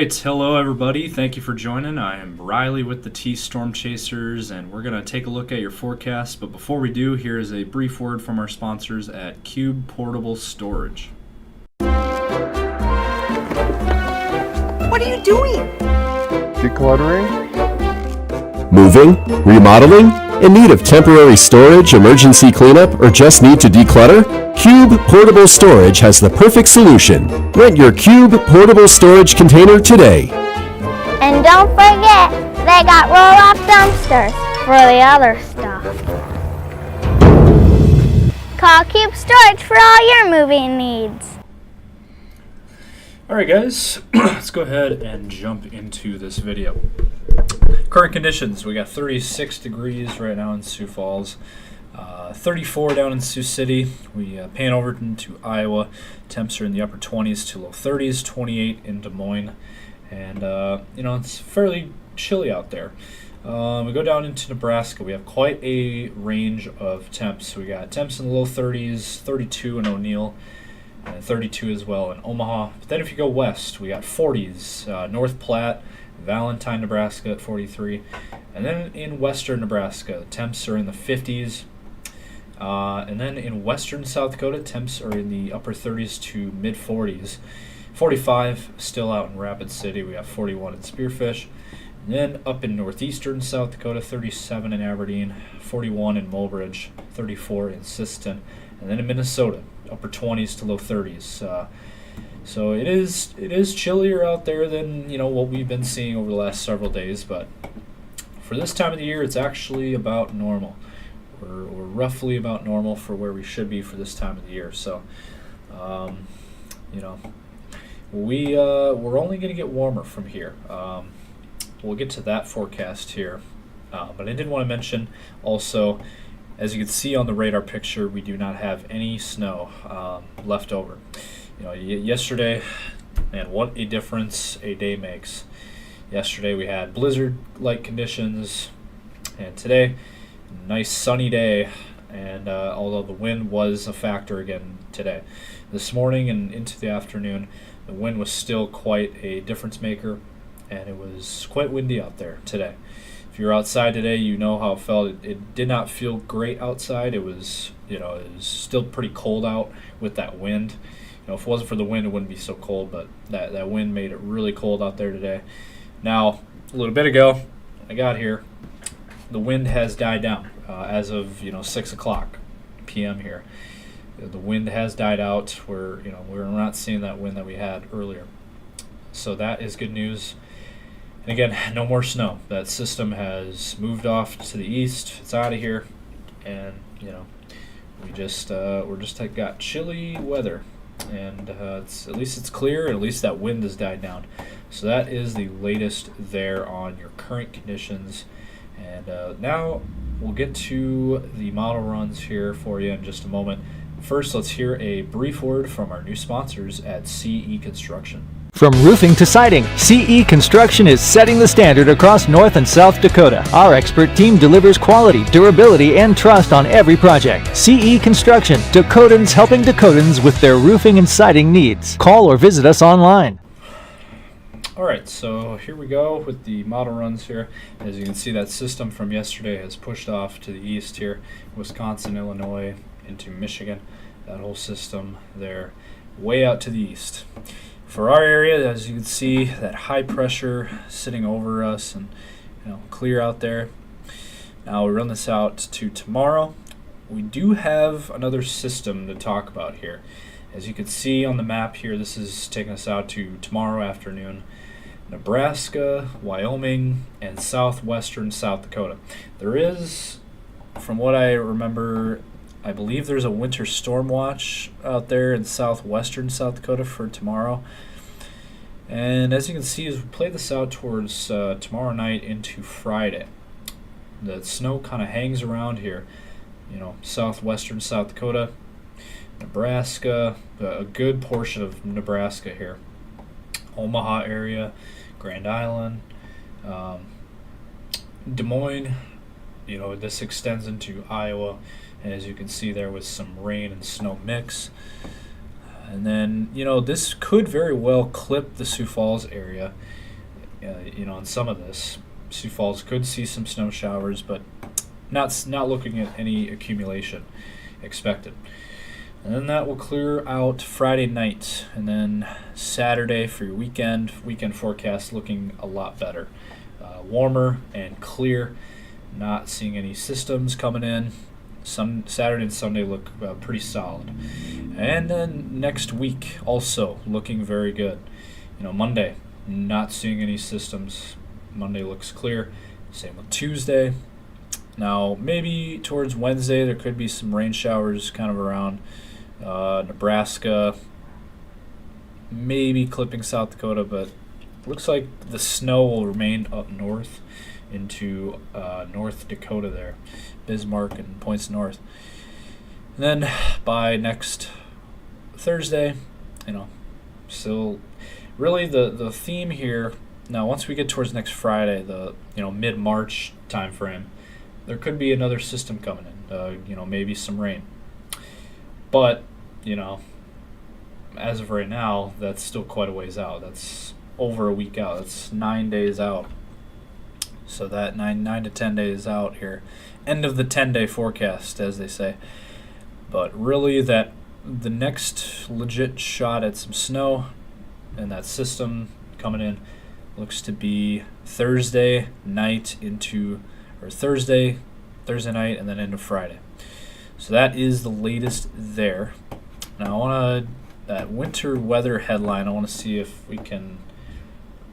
right, hello everybody. Thank you for joining. I am Riley with the T Storm Chasers, and we're going to take a look at your forecast. But before we do, here is a brief word from our sponsors at Cube Portable Storage. What are you doing? Decluttering? Moving? Remodeling? In need of temporary storage, emergency cleanup, or just need to declutter? Cube Portable Storage has the perfect solution. Rent your Cube Portable Storage container today. And don't forget, they got roll-off dumpsters for the other stuff. Call Cube Storage for all your moving needs. Alright guys, let's go ahead and jump into this video. Current conditions, we got 36 degrees right now in Sioux Falls, 34 down in Sioux City. We pan over into Iowa, temps are in the upper 20s to low 30s, 28 in Des Moines, and it's fairly chilly out there. We go down into Nebraska, we have quite a range of temps. We got temps in the low 30s, 32 in O'Neill, and 32 as well in Omaha. But then if you go west, we got 40s, North Platte, Valentine, Nebraska at 43. And then in western Nebraska, temps are in the 50s. And then in western South Dakota, temps are in the upper 30s to mid 40s. 45 still out in Rapid City. We have 41 in Spearfish. And then up in northeastern South Dakota, 37 in Aberdeen, 41 in Mulbridge, 34 in Sisseton. And then in Minnesota, upper 20s to low 30s. So it is chillier out there than what we've been seeing over the last several days, but for this time of the year, it's actually about normal. We're roughly about normal for where we should be for this time of the year. So, we're only going to get warmer from here. We'll get to that forecast here, but I did want to mention also, as you can see on the radar picture, we do not have any snow left over. Yesterday, man, what a difference a day makes. Yesterday we had blizzard-like conditions, and today, nice sunny day, and although the wind was a factor again today. This morning and into the afternoon, the wind was still quite a difference maker, and it was quite windy out there today. If you're outside today, you know how it felt. It did not feel great outside. It was still pretty cold out with that wind. If it wasn't for the wind, it wouldn't be so cold, but that wind made it really cold out there today. Now, a little bit ago, I got here, the wind has died down as of 6 o'clock p.m. here. The wind has died out. We're not seeing that wind that we had earlier, so that is good news. And again, no more snow. That system has moved off to the east. It's out of here, and we're just got chilly weather. And at least it's clear, and at least that wind has died down. So that is the latest there on your current conditions. And now we'll get to the model runs here for you in just a moment. First, let's hear a brief word from our new sponsors at CE Construction. From roofing to siding, CE Construction is setting the standard across North and South Dakota. Our expert team delivers quality, durability, and trust on every project. CE Construction, Dakotans helping Dakotans with their roofing and siding needs. Call or visit us online. Alright, so here we go with the model runs here. As you can see, that system from yesterday has pushed off to the east here, Wisconsin, Illinois, into Michigan. That whole system there, way out to the east. For our area, as you can see, that high pressure sitting over us and clear out there. Now we run this out to tomorrow. We do have another system to talk about here. As you can see on the map here, this is taking us out to tomorrow afternoon. Nebraska, Wyoming, and southwestern South Dakota. There is, from what I remember, I believe there's a winter storm watch out there in southwestern South Dakota for tomorrow. And as you can see, as we play this out towards tomorrow night into Friday, the snow kind of hangs around here. Southwestern South Dakota, Nebraska, a good portion of Nebraska here. Omaha area, Grand Island, Des Moines. This extends into Iowa. As you can see there with some rain and snow mix. And then, this could very well clip the Sioux Falls area. On some of this, Sioux Falls could see some snow showers, but not looking at any accumulation expected. And then that will clear out Friday night, and then Saturday for your weekend forecast looking a lot better. Warmer and clear, not seeing any systems coming in. Saturday and Sunday look pretty solid. And then next week also looking very good. Monday, not seeing any systems. Monday looks clear. Same with Tuesday. Now, maybe towards Wednesday there could be some rain showers kind of around Nebraska, maybe clipping South Dakota, but looks like the snow will remain up north into North Dakota there, Bismarck and points north. And then by next Thursday, still really the theme here. Now, once we get towards next Friday, the mid-March time frame, there could be another system coming in. Maybe some rain. But as of right now, that's still quite a ways out. That's over a week out. That's 9 days out. So that 9 to 10 days out here. End of the 10-day forecast, as they say. But really, that the next legit shot at some snow and that system coming in looks to be Thursday night Thursday night, and then into Friday. So that is the latest there. Now, I want that winter weather headline. I want to see if we can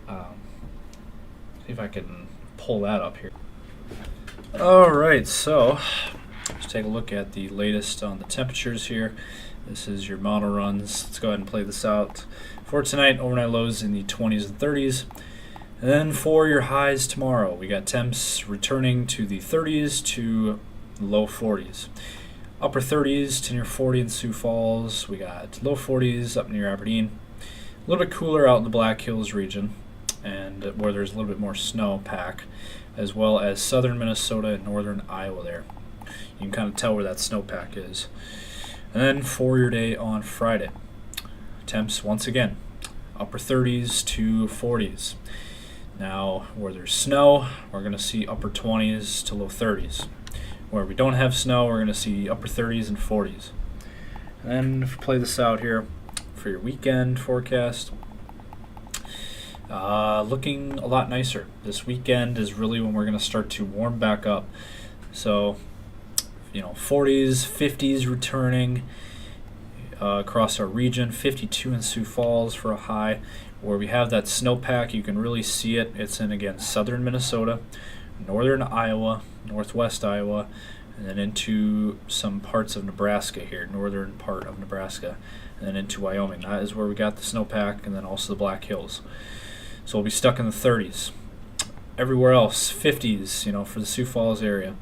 see if I can pull that up here. All right, so let's take a look at the latest on the temperatures here. This is your model runs. Let's go ahead and play this out. For tonight, overnight lows in the 20s and 30s. And then for your highs tomorrow, we got temps returning to the 30s to low 40s. Upper 30s to near 40 in Sioux Falls. We got low 40s up near Aberdeen. A little bit cooler out in the Black Hills region, and where there's a little bit more snow pack, as well as southern Minnesota and northern Iowa there. You can kind of tell where that snowpack is. And then for your day on Friday, temps once again, upper 30s to 40s. Now, where there's snow, we're going to see upper 20s to low 30s. Where we don't have snow, we're going to see upper 30s and 40s. And then if we play this out here for your weekend forecast, looking a lot nicer. This weekend is really when we're going to start to warm back up. So, 40s, 50s returning across our region, 52 in Sioux Falls for a high. Where we have that snowpack, you can really see it. It's in, again, southern Minnesota, northern Iowa, northwest Iowa, and then into some parts of Nebraska here, northern part of Nebraska, and then into Wyoming. That is where we got the snowpack, and then also the Black Hills. So we'll be stuck in the 30s. Everywhere else, 50s, for the Sioux Falls area.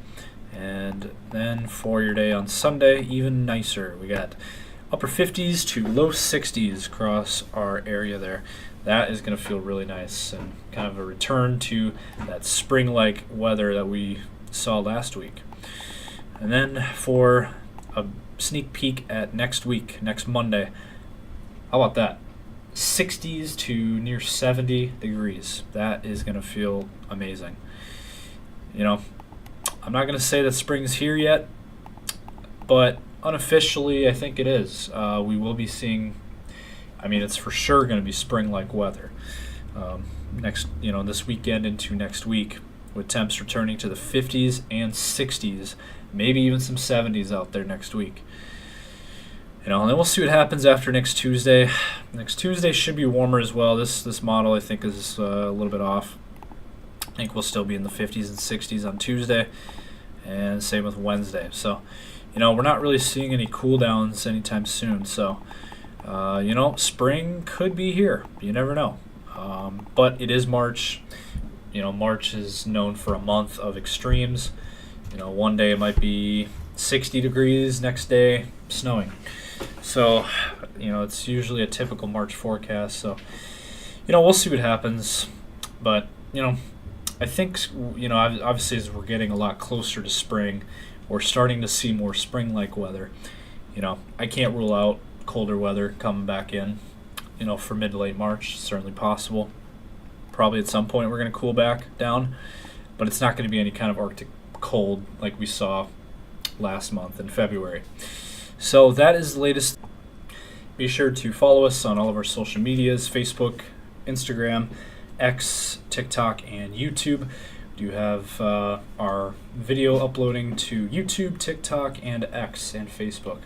And then for your day on Sunday, even nicer. We got upper 50s to low 60s across our area there. That is going to feel really nice and kind of a return to that spring-like weather that we saw last week. And then for a sneak peek at next week, next Monday, how about that? 60s to near 70 degrees. That is going to feel amazing. I'm not going to say that spring's here yet, but unofficially, I think it is. We will be seeing, it's for sure going to be spring-like weather this weekend into next week, with temps returning to the 50s and 60s, maybe even some 70s out there next week. And then we'll see what happens after next Tuesday. Next Tuesday should be warmer as well. This model, I think, is a little bit off. I think we'll still be in the 50s and 60s on Tuesday, and same with Wednesday. So, we're not really seeing any cool downs anytime soon. So, spring could be here. You never know. But it is March. March is known for a month of extremes. One day it might be 60 degrees, next day snowing. So, it's usually a typical March forecast. So, we'll see what happens. But, I think, obviously as we're getting a lot closer to spring, we're starting to see more spring-like weather. I can't rule out colder weather coming back in, for mid to late March. Certainly possible. Probably at some point we're going to cool back down, but it's not going to be any kind of Arctic cold like we saw last month in February. So that is the latest. Be sure to follow us on all of our social medias: Facebook, Instagram, X, TikTok, and YouTube. We do have our video uploading to YouTube, TikTok, and X, and Facebook.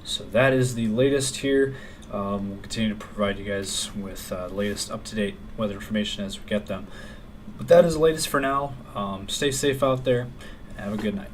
So that is the latest here. We'll continue to provide you guys with the latest up-to-date weather information as we get them. But that is the latest for now. Stay safe out there, and have a good night.